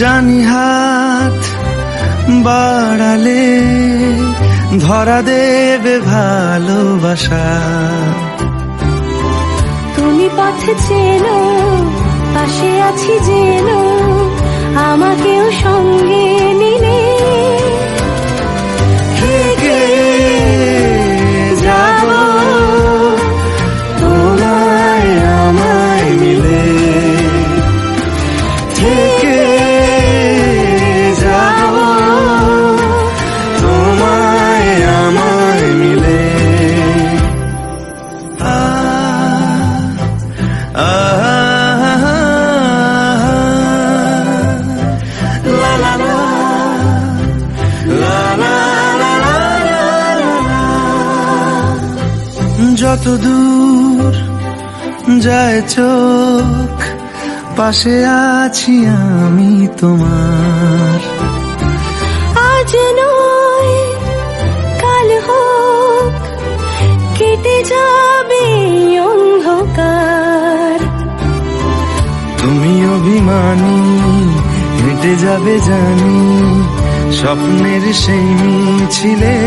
জানি হাত বাড়ালে ধরা দেবে ভালোবাসা। তুমি পথে চেনো, পাশে আছি জেনো, আমাকেও সঙ্গে নিলে থেকে যাব তোমায় আমায় মিলে, থেকে যাব তোমায় আমায় মিলে। লা লা লা লা লা লা লা। যত দূর যায় চোখ, পাশে আছি আমি তোমার। আজ নয় কাল হোক, কেটে যাবে অন্ধকার। তুমি অভিমানী, হেঁটে যাবে জানি স্বপ্নের সেই মিছিলে।